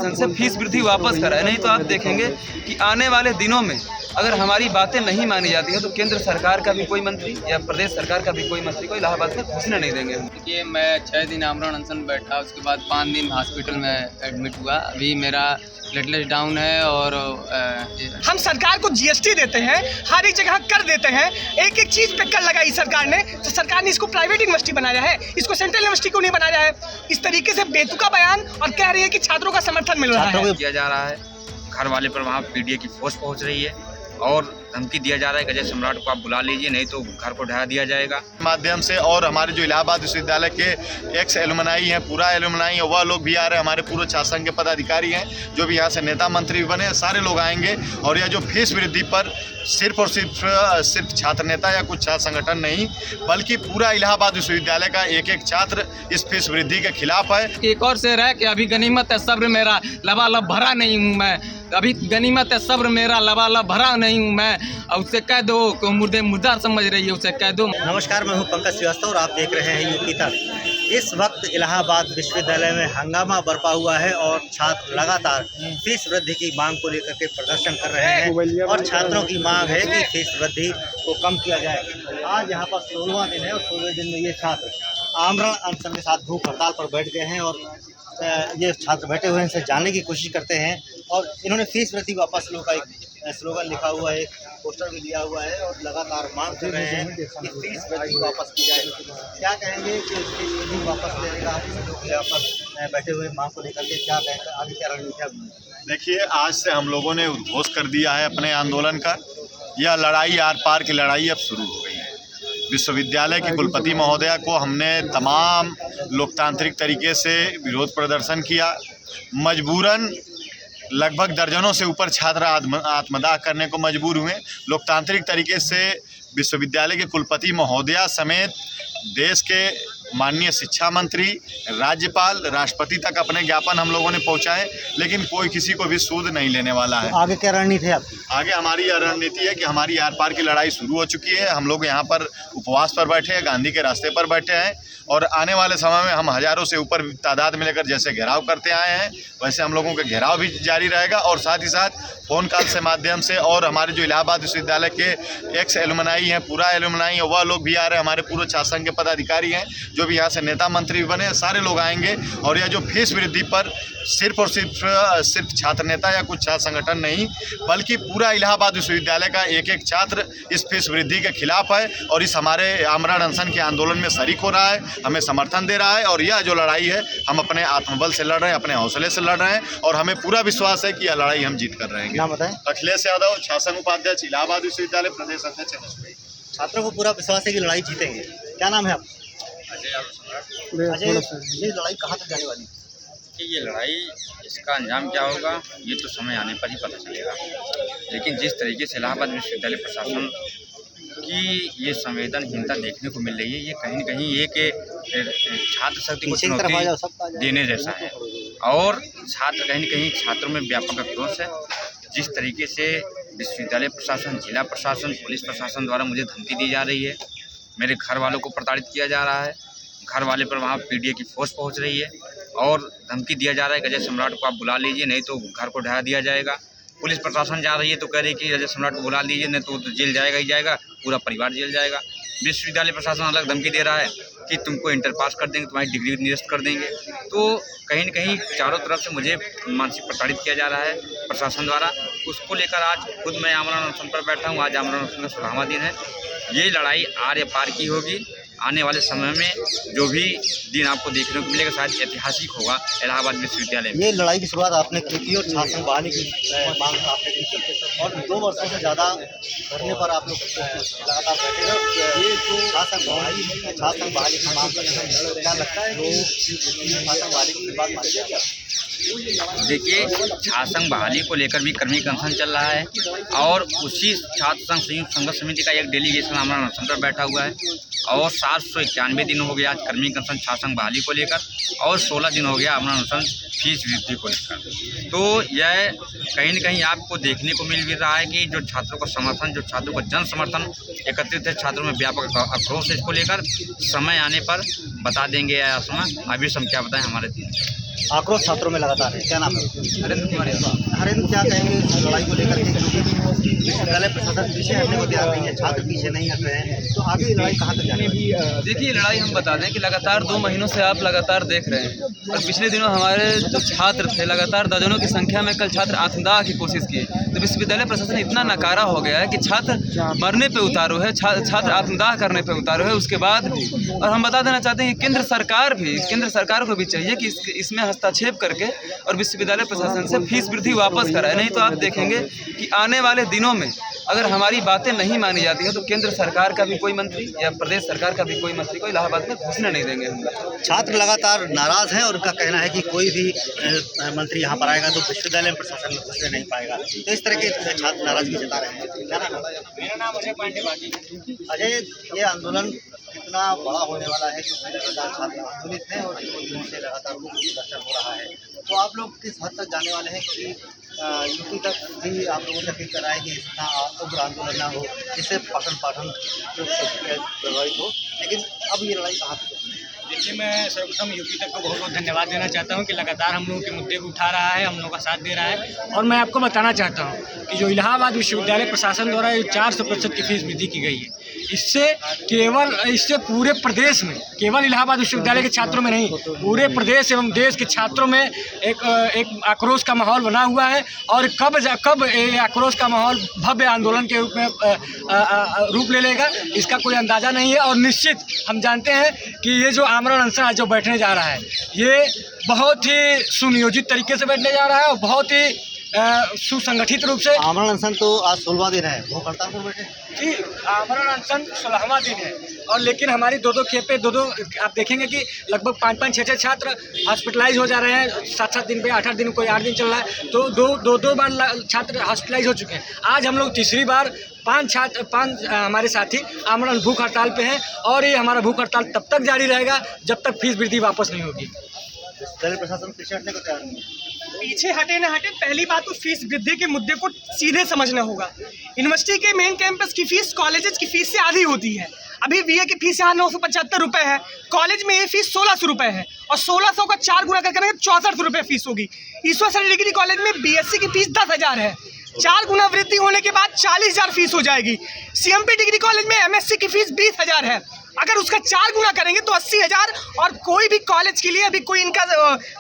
प्रशासन से फीस वृद्धि वापस कराए, नहीं तो आप देखेंगे कि आने वाले दिनों में अगर हमारी बातें नहीं मानी जाती हैं तो केंद्र सरकार का भी कोई मंत्री या प्रदेश सरकार का भी कोई मंत्री को इलाहाबाद में घुसने नहीं देंगे। देखिए, मैं 6 दिन आमरण अनशन बैठा, उसके बाद 5 दिन हॉस्पिटल में एडमिट हुआ। अभी मेरा प्लेटलेट डाउन है और हम सरकार को जीएसटी देते हैं, हर एक जगह कर देते हैं, एक एक चीज़ पे कर लगाई सरकार ने, तो सरकार ने इसको प्राइवेट यूनिवर्सिटी बनाया है, इसको सेंट्रल यूनिवर्सिटी को नहीं बनाया है। इस तरीके से बेतुका बयान और कह रही है कि छात्रों का समर्थन मिल रहा है। किया जा रहा है, घर वाले पर वहाँ पीडीए की फोर्स पहुँच रही है और धमकी दिया जा रहा है कि अजय सम्राट को आप बुला लीजिए, नहीं तो घर को ढहा दिया जाएगा। माध्यम से और हमारे जो इलाहाबाद विश्वविद्यालय के एक्स एलुमनाई हैं, पूरा एलुमनाई है, वह लोग भी आ रहे हैं। हमारे पूर्व छात्र संघ के पदाधिकारी हैं जो भी यहाँ से नेता मंत्री बने, सारे लोग आएंगे। और यह जो फीस वृद्धि पर सिर्फ और सिर्फ छात्र नेता या कुछ छात्र संगठन नहीं, बल्कि पूरा इलाहाबाद विश्वविद्यालय का एक एक छात्र इस फीस वृद्धि के खिलाफ है। एक और शेर है कि अभी गनीमत है सब्र मेरा, लबालब भरा नहीं हूँ मैं। अभी गनीमत है सब्र मेरा, लबालब भरा नहीं हूँ मैं। और उससे कह दो कि मुर्दे मुर्दार समझ रही है, उसे कह दो। नमस्कार, मैं हूं पंकज श्रीवास्तव और आप देख रहे हैं यूपी तक। इस वक्त इलाहाबाद विश्वविद्यालय में हंगामा बरपा हुआ है और छात्र लगातार फीस वृद्धि की मांग को लेकर के प्रदर्शन कर रहे हैं और छात्रों की मांग है कि फीस वृद्धि को कम किया जाए। आज यहाँ पर 16वां दिन है और 16वें दिन में ये छात्र आमरण अनशन के साथ भूख हड़ताल पर बैठ गए हैं और ये छात्र बैठे हुए हैं, इनसे जानने की कोशिश करते हैं। और इन्होंने फीस वृद्धि वापस लो का एक स्लोगन लिखा हुआ है, पोस्टर भी लिया हुआ है और लगातार मांग कर रहे हैं कि फीस वृद्धि वापस की जाए। क्या कहेंगे कि फीस वृद्धि वापस लेने का वापस बैठे हुए मांग को लेकर के क्या कहेंगे, आगे क्या रणनीति? देखिए, आज से हम लोगों ने उद्घोष कर दिया है अपने आंदोलन का। यह लड़ाई आर पार की लड़ाई अब शुरू हो गई है। विश्वविद्यालय की कुलपति महोदया को हमने तमाम लोकतांत्रिक तरीके से विरोध प्रदर्शन किया। मजबूरन लगभग दर्जनों से ऊपर छात्र आत्मदाह करने को मजबूर हुए। लोकतांत्रिक तरीके से विश्वविद्यालय के कुलपति महोदया समेत देश के माननीय शिक्षा मंत्री, राज्यपाल, राष्ट्रपति तक अपने ज्ञापन हम लोगों ने पहुंचाए, लेकिन कोई किसी को भी सूद नहीं लेने वाला है। आगे क्या रणनीति है आपकी? आगे हमारी यह रणनीति है कि हमारी आर पार की लड़ाई शुरू हो चुकी है। हम लोग यहाँ पर उपवास पर बैठे हैं, गांधी के रास्ते पर बैठे हैं और आने वाले समय में हम हज़ारों से ऊपर तादाद में लेकर जैसे घेराव करते आए हैं वैसे हम लोगों का घेराव भी जारी रहेगा। और साथ ही साथ फ़ोन कॉल से माध्यम से और हमारे जो इलाहाबाद विश्वविद्यालय के एक्स एलुमनाई हैं, पूरा एलुमनाई है, वह लोग भी आ रहे हैं। हमारे पूर्व छात्र संघ के पदाधिकारी हैं जो भी यहाँ से नेता मंत्री बने, सारे लोग आएंगे। और यह जो फीस वृद्धि पर सिर्फ और सिर्फ छात्र नेता या कुछ छात्र संगठन नहीं, बल्कि पूरा इलाहाबाद विश्वविद्यालय का एक एक छात्र इस फीस वृद्धि के खिलाफ है और इस हमारे आमरण अनशन के आंदोलन में शरीक हो रहा है, हमें समर्थन दे रहा है। और यह जो लड़ाई है हम अपने आत्मबल से लड़ रहे हैं, अपने हौसले से लड़ रहे हैं और हमें पूरा विश्वास है कि यह लड़ाई हम जीत कर रहेंगे। नाम बताएं। अखिलेश यादव, छात्र संघ उपाध्यक्ष, इलाहाबाद विश्वविद्यालय, प्रदेश अध्यक्ष। छात्रों को पूरा विश्वास है कि लड़ाई जीतेंगे। क्या नाम है आप? अजय, ये लड़ाई कहाँ तक जाने वाली है? कि ये लड़ाई, इसका अंजाम क्या होगा ये तो समय आने पर ही पता चलेगा। लेकिन जिस तरीके से इलाहाबाद विश्वविद्यालय प्रशासन की ये संवेदनहीनता देखने को मिल रही है, ये कहीं न कहीं एक छात्र शक्ति को चुनौती देने जैसा है। और छात्र कहीं न कहीं छात्रों में व्यापक आक्रोश है। जिस तरीके से विश्वविद्यालय प्रशासन, जिला प्रशासन, पुलिस प्रशासन द्वारा मुझे धमकी दी जा रही है, मेरे घर वालों को प्रताड़ित किया जा रहा है, घर वाले पर वहाँ पीडीए की फोर्स पहुँच रही है और धमकी दिया जा रहा है कि अजय सम्राट को आप बुला लीजिए, नहीं तो घर को ढहा दिया जाएगा। पुलिस प्रशासन जा रही है तो कह रही है कि अजय सम्राट को बुला लीजिए, नहीं तो जेल जाएगा ही जाएगा, पूरा परिवार जेल जाएगा। विश्वविद्यालय प्रशासन अलग धमकी दे रहा है कि तुमको इंटर पास कर देंगे, तुम्हारी डिग्री निरस्त कर देंगे। तो कहीं न कहीं चारों तरफ से मुझे मानसिक प्रताड़ित किया जा रहा है प्रशासन द्वारा। उसको लेकर आज खुद मैं आमरण अनशन पर बैठा हूँ। आज आमरण अनशन का 16वां दिन है। ये लड़ाई आर पार की होगी। आने वाले समय में जो भी दिन आपको देखने को मिलेगा शायद ऐतिहासिक होगा इलाहाबाद विश्वविद्यालय में। ये लड़ाई की शुरुआत आपने की थी और छात्र संघ बहाली की मांग आपने की थी और 2 वर्षों से ज़्यादा धरने पर आप लोग लगातार बैठे रहे। ये जो छात्र संघ बहाली की मांग क्या लगता है कि छात्र संघ बहाली की बात मानी जाए? देखिए, छात्र संघ बहाली को लेकर भी कर्मी अनशन चल रहा है और उसी छात्र संघ संयुक्त संघर्ष समिति का एक डेलीगेशन आमरण अनशन पर बैठा हुआ है और 791 दिन हो गया आज कर्मी अनशन छात्र संघ बहाली को लेकर और 16 दिन हो गया आमरण अनशन फीस वृद्धि को लेकर। तो यह कहीं न कहीं आपको देखने को मिल भी रहा है कि जो छात्रों का समर्थन, जो छात्रों का जन समर्थन एकत्रित है, छात्रों में व्यापक आक्रोश है। इसको लेकर समय आने पर बता देंगे या समय, अभी हम क्या बताएं हमारे दिन। आक्रोश छात्रों में लगातार है। क्या नाम है? नरेंद्र कुमार यादव। हरेंद्र, क्या कहेंगे इस लड़ाई को लेकर के? क्योंकि विश्वविद्यालय प्रशासन पीछे हटने को तैयार नहीं है, छात्र पीछे नहीं हट रहे हैं, तो आगे ये लड़ाई कहाँ तक जाने वाली है? देखिए, लड़ाई हम बता दें कि लगातार 2 महीनों से आप लगातार देख रहे हैं, और पिछले दिनों हमारे जो छात्र थे लगातार दर्जनों की संख्या में कल छात्र आत्मदाह की कोशिश किए। तो विश्वविद्यालय प्रशासन इतना नकारा हो गया है कि छात्र मरने पे उतारू है, छात्र आत्मदाह करने पे उतारू है। उसके बाद भी, और हम बता देना चाहते हैं कि केंद्र सरकार को भी चाहिए कि इसमें हस्तक्षेप करके और विश्वविद्यालय प्रशासन से फीस वृद्धि वापस कराए। नहीं तो आप देखेंगे कि आने वाले दिनों में अगर हमारी बातें नहीं मानी जाती हैं तो केंद्र सरकार का भी कोई मंत्री या प्रदेश सरकार का भी कोई मंत्री को इलाहाबाद में घुसने नहीं देंगे हम। छात्र लगातार नाराज हैं और उनका कहना है कि कोई भी मंत्री यहाँ पर आएगा तो विश्वविद्यालय प्रशासन में घुसने नहीं पाएगा। तो इस तरह के छात्र नाराजगी जता रहे हैं। मेरा नाम अजय पांडे बाटी। अजय, ये आंदोलन कितना बड़ा होने वाला है क्योंकि लगातार छात्र आंदोलित हैं और 2 दिनों से लगातार प्रदर्शन हो रहा है, तो आप लोग किस हद तक जाने वाले हैं? क्योंकि यूपी तक भी आप लोगों से अपील कर रहा है कि इतना उग्र आंदोलन ना हो जिससे पठन पाठन प्रभावित हो, लेकिन अब ये लड़ाई कहाँ तक है? देखिए, मैं सर्वप्रथम यूपी तक को बहुत बहुत धन्यवाद देना चाहता हूं कि लगातार हम लोगों के मुद्दे को उठा रहा है, हम लोगों का साथ दे रहा है। और मैं आपको बताना चाहता हूं कि जो इलाहाबाद विश्वविद्यालय प्रशासन द्वारा 400% की फीस वृद्धि की गई है, इससे पूरे प्रदेश में, केवल इलाहाबाद विश्वविद्यालय के छात्रों में नहीं, पूरे प्रदेश एवं देश के छात्रों में एक आक्रोश का माहौल बना हुआ है। और कब ये आक्रोश का माहौल भव्य आंदोलन के रूप में रूप ले लेगा, इसका कोई अंदाज़ा नहीं है। और निश्चित हम जानते हैं कि ये जो आमरण अनशन आज जो बैठने जा रहा है, ये बहुत ही सुनियोजित तरीके से बैठने जा रहा है और बहुत ही सुसंगठित रूप से। आमरण अनशन तो आज 16वां दिन है, भूख हड़ताल पर बैठे जी। आमरण अनशन 16वां दिन है, और लेकिन हमारी 2-2 खेपे आप देखेंगे कि लगभग 5-5, 6-6 छात्र हॉस्पिटलाइज हो जा रहे हैं। 7-7 दिन पे, 8-8 दिन, कोई 8 दिन चल रहा है, तो 2 बार छात्र हॉस्पिटलाइज हो चुके हैं। आज हम लोग तीसरी बार 5 हमारे साथी आमरण भूख हड़ताल पे हैं, और ये हमारा भूख हड़ताल तब तक जारी रहेगा जब तक फीस वृद्धि वापस नहीं होगी। विश्वविद्यालय प्रशासन पीछे हटने को तैयार नहीं है। पीछे हटे ना हटे, पहली बात तो फीस वृद्धि के मुद्दे को सीधे समझना होगा। यूनिवर्सिटी के मेन कैंपस की फीस कॉलेजेस की फीस से आधी होती है। अभी बीए की फीस यहाँ 975 रुपये है, कॉलेज में ये फीस 1600 रुपये है, और 1600 का 4 गुना कर करेंगे 6400 रुपये फीस होगी। ईश्वर सर डिग्री कॉलेज में बीएससी की फीस 10,000 है, 4 गुना वृद्धि होने के बाद 40,000 फीस हो जाएगी। सीएमपी डिग्री कॉलेज में एमएससी की फीस 20,000 है, अगर उसका 4 गुना करेंगे तो 80,000। और कोई भी कॉलेज के लिए अभी कोई इनका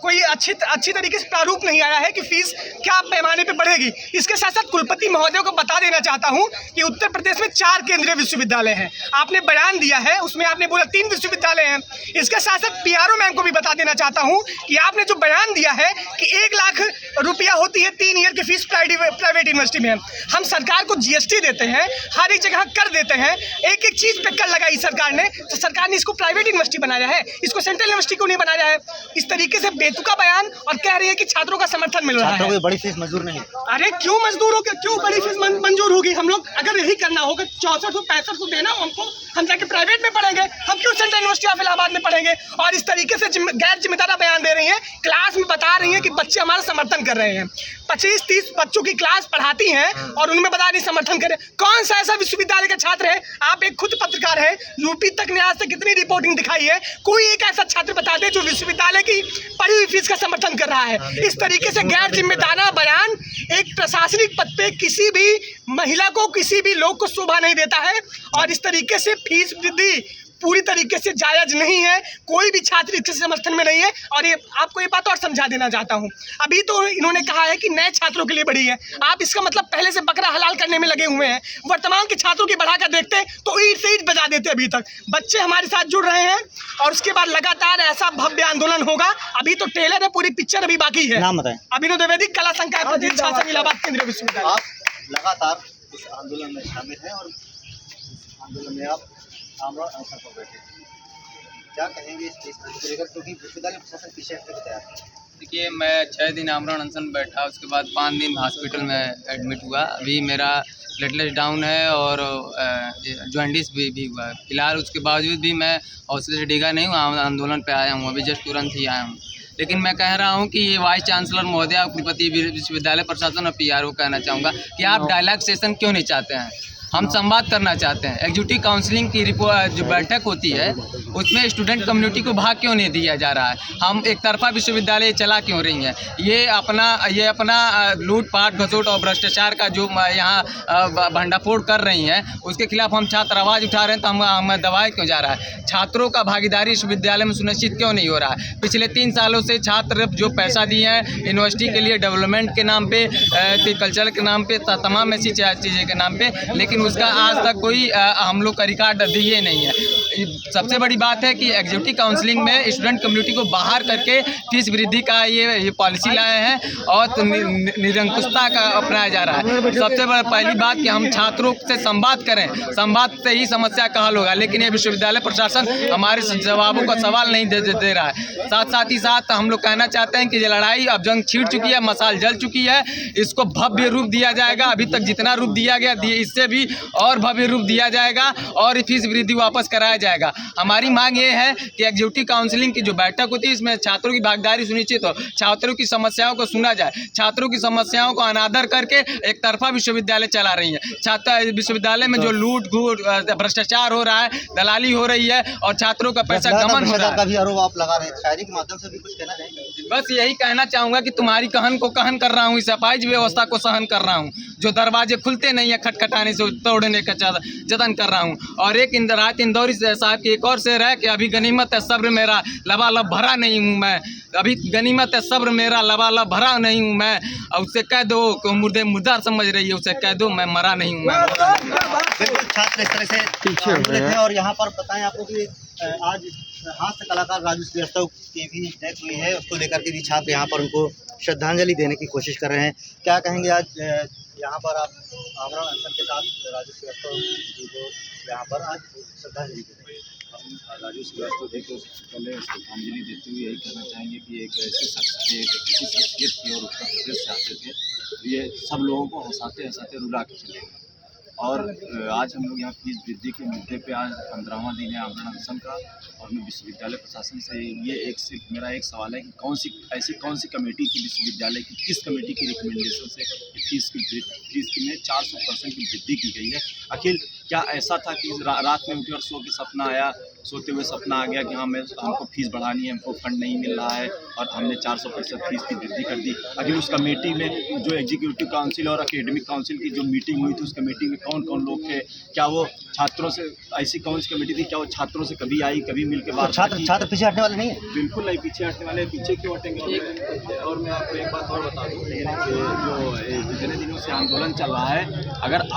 कोई अच्छी तरीके से प्रारूप नहीं आया है कि फीस क्या पैमाने पे बढ़ेगी। इसके साथ साथ कुलपति महोदय को बता देना चाहता हूं कि उत्तर प्रदेश में 4 केंद्रीय विश्वविद्यालय हैं। आपने बयान दिया है, उसमें आपने बोला 3 विश्वविद्यालय हैं। इसके साथ साथ पीआरओ मैम को भी बता देना चाहता हूँ कि आपने जो बयान दिया है कि 1 लाख रुपया होती है 3 ईयर की फीस प्राइवेट यूनिवर्सिटी में। हम सरकार को जीएसटी देते हैं, हर एक जगह कर देते हैं, एक चीज़ पे कर लगाई सरकार ने, तो सरकार ने इसको प्राइवेट यूनिवर्सिटी बनाया है, इसको सेंट्रल यूनिवर्सिटी को नहीं बनाया है। इस तरीके से बेतुका बयान, और कह रही है कि छात्रों का समर्थन मिल रहा है। छात्रों को बड़ी फीस मंजूर नहीं। अरे क्यों मंजूर हो, क्यों बड़ी फीस मंजूर होगी? हम लोग अगर यही करना होगा 6400-6500 देना हमको, हम जाके प्राइवेट में पढ़ेंगे, हम क्यों सेंट्रल यूनिवर्सिटी ऑफ इलाहाबाद में पढ़ेंगे? और इस तरीके से गैर जिम्मेदार बयान दे रही हैं, क्लास में बता रही हैं कि बच्चे हमारा समर्थन कर रहे हैं। 25-30 बच्चों की क्लास पढ़ाती हैं और उनमें बता रही समर्थन करें। कौन सा ऐसा विश्वविद्यालय का छात्र है, आप एक खुद पत्रकार है, यूपी तक ने आज तक कितनी रिपोर्टिंग दिखाई है, कोई एक ऐसा छात्र बता दे जो विश्वविद्यालय की पढ़ी हुई फीस का समर्थन कर रहा है? इस तरीके से गैर जिम्मेदाराना बयान एक प्रशासनिक पद पे किसी भी महिला को, किसी भी लोग को शोभा नहीं देता है। और इस तरीके से फीस वृद्धि पूरी तरीके से जायज़ नहीं है, कोई भी छात्र इसके समर्थन में नहीं है। और ये आपको ये बात और समझा देना चाहता हूँ, अभी तो इन्होंने कहा है कि नए छात्रों के लिए बढ़ी है, आप इसका मतलब पहले से बकरा हलाल करने में लगे हुए हैं। वर्तमान के छात्रों की बढ़ाकर देखते तो ईट से ईट बजा देते। अभी तक बच्चे हमारे साथ जुड़ रहे हैं और उसके बाद लगातार ऐसा भव्य आंदोलन होगा। अभी तो ट्रेलर है, पूरी पिक्चर अभी बाकी है। नाम बताएं। अभिनव द्विवेदी, कला संकाय प्रदेश शासन इलाहाबाद केंद्रीय विश्वविद्यालय। आप लगातार इस आंदोलन में शामिल हैं और इस आंदोलन में आप आमरण अनशन पर बैठे, क्या कहेंगे इस चीज़ को लेकर, क्योंकि विश्वविद्यालय प्रशासन पीछे हटने को तैयार है? देखिए, मैं 6 दिन आमरण अनशन बैठा, उसके बाद 5 दिन हॉस्पिटल में एडमिट हुआ। अभी मेरा प्लेटलेट डाउन है और जॉन्डिस भी हुआ है। फिलहाल उसके बावजूद भी मैं हौसले से डिगा नहीं हूँ, आंदोलन पे आया हूँ, अभी जस्ट तुरंत ही आया हूँ। लेकिन मैं कह रहा हूँ कि ये वाइस चांसलर महोदय, कुलपति विश्वविद्यालय प्रशासन और पीआरओ कहना चाहूँगा कि आप डायलॉग सेशन क्यों नहीं चाहते हैं? हम संवाद करना चाहते हैं। एग्जीक्यूटिव काउंसलिंग की रिपोर्ट जो बैठक होती है उसमें स्टूडेंट कम्युनिटी को भाग क्यों नहीं दिया जा रहा है? हम एक तरफा विश्वविद्यालय चला क्यों रही हैं? ये अपना लूटपाट घसोट और भ्रष्टाचार का जो यहाँ भंडाफोड़ कर रही हैं उसके खिलाफ हम छात्र आवाज़ उठा रहे हैं, तो हमें दबाया क्यों जा रहा है? छात्रों का भागीदारी विश्वविद्यालय में सुनिश्चित क्यों नहीं हो रहा है? पिछले 3 सालों से छात्र जो पैसा दिए हैं यूनिवर्सिटी के लिए, डेवलपमेंट के नाम पे, कल्चर के नाम पे, तमाम ऐसी चीज़ें के नाम पे, लेकिन उसका आज तक कोई हम लोग का रिकॉर्ड दिए नहीं है। सबसे बड़ी बात है कि एग्जीक्यूटिव काउंसलिंग में स्टूडेंट कम्युनिटी को बाहर करके फीस वृद्धि का ये पॉलिसी लाए हैं और तो निरंकुशता का अपनाया जा रहा है। सबसे पहली बात कि हम छात्रों से संवाद करें, संवाद से ही समस्या का हल होगा, लेकिन ये विश्वविद्यालय प्रशासन हमारे जवाबों का सवाल नहीं दे रहा है। साथ ही साथ हम लोग कहना चाहते हैं कि ये लड़ाई अब जंग छिड़ चुकी है, मसाल जल चुकी है, इसको भव्य रूप दिया जाएगा। अभी तक जितना रूप दिया गया इससे भी और भव्य रूप दिया जाएगा और फीस वृद्धि वापस कराया जाएगा। हमारी मांग ये है कि एग्जीक्यूटिव काउंसलिंग की जो बैठक होती है इसमें छात्रों की भागीदारी सुनिश्चित हो, छात्रों की समस्याओं को सुना जाए। छात्रों की समस्याओं को अनादर करके एक तरफा विश्वविद्यालय चला रही है। छात्र विश्वविद्यालय में जो लूट घूट भ्रष्टाचार हो रहा है, दलाली हो रही है और छात्रों का पैसा गमन हो रहा है। का भी आरोप आप लगा रहे हैं, शायरी के माध्यम से भी कुछ कहना चाहेंगे? बस यही कहना चाहूँगा कि तुम्हारी कहन को कहन कर रहा हूँ, इस अपाहिज व्यवस्था को सहन कर रहा हूँ, जो दरवाजे खुलते नहीं है खटखटाने से तोड़ने का जतन कर रहा हूँ। और एक राहत इंदौरी साहब की एक और शेर है कि अभी गनीमत है सब्र मेरा लबालब भरा नहीं हूँ मैं, अभी गनीमत है सब्र मेरा लबालब भरा नहीं हूँ मैं, और उससे कह दो कि मुर्दे मुर्दा समझ रही है, उसे कह दो मैं मरा नहीं हूँ मैं। बिल्कुल छात्र इस तरह से पीछे हैं। और यहाँ पर बताएं आपको कि आज हास्य कलाकार राजू श्रीवास्तव की भी डेथ हुई है, उसको लेकर के भी छात्र यहाँ पर उनको श्रद्धांजलि देने की कोशिश कर रहे हैं। क्या कहेंगे आज यहाँ पर आप आमरण अनशन के साथ राजू श्रीवास्तव जी को यहाँ पर आज श्रद्धांजलि दे रहे हैं? हम राजू श्रीवास्तव जी को पहले श्रद्धांजलि देते हुए यही कहना चाहेंगे कि एक ऐसे शख्स थे, एक ऐसी शख्सियत थी और उत्तर प्रदेश से आते थे, ये सब लोगों को हंसाते हंसाते रुला के चले गए। और आज हम लोग यहाँ फीस वृद्धि के मुद्दे पे आज 15वां दिन है आमरण अनशन का, और मैं विश्वविद्यालय प्रशासन से ये सिर्फ मेरा एक सवाल है कि कौन सी कमेटी थी विश्वविद्यालय की, किस कमेटी की रिकमेंडेशन से फीस में 400% की वृद्धि की गई है? आखिर क्या ऐसा था कि रात में उठे और सोते हुए सपना आ गया कि हाँ हमको फीस बढ़ानी है, हमको फंड नहीं मिल रहा है और हमने 400% फीस की वृद्धि कर दी? आखिर उस कमेटी में जो एग्जीक्यूटिव काउंसिल और एकेडमिक काउंसिल की जो मीटिंग हुई थी, उस कमेटी में कौन कौन लोग थे? क्या वो छात्रों से, ऐसी कौन सी कमेटी थी, क्या वो छात्रों से कभी आई, कभी मिल के बात? छात्र पीछे हटने वाले नहीं है? बिल्कुल नहीं पीछे हटने वाले, पीछे क्यों हटेंगे? और मैं आपको एक बात और बता दूँ कि जो जितने दिनों से आंदोलन चल रहा है, अगर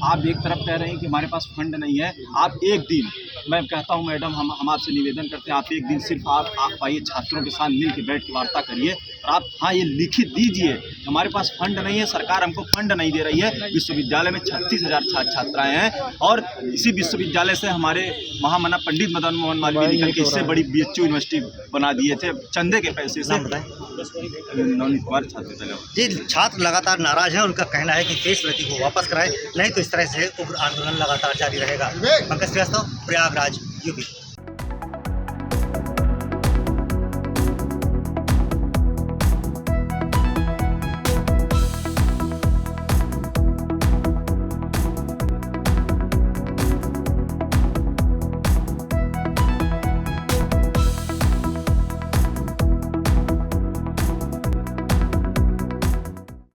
आप एक तरफ कह रहे हैं कि हमारे पास फंड नहीं है, आप एक दिन, मैं कहता हूं मैडम, हम आपसे निवेदन करते हैं, आप एक दिन सिर्फ आप आइए, छात्रों के साथ मिल के बैठ के वार्ता करिए और आप हाँ ये लिखित दीजिए हमारे पास फंड नहीं है, सरकार हमको फंड नहीं दे रही है। विश्वविद्यालय में 36,000 छात्राएँ हैं और इसी विश्वविद्यालय से हमारे महामना पंडित मदन मोहन मालवीय निकल के इससे बड़ी BHU यूनिवर्सिटी बना दिए थे चंदे के पैसे से। नवनीत कुमार छात्र। जी, छात्र लगातार नाराज हैं, उनका कहना है कि फीस वृद्धि को वापस कराएं, नहीं तो इस तरह से उग्र आंदोलन लगातार जारी रहेगा। पंकज श्रीवास्तव, प्रयागराज, यूपी।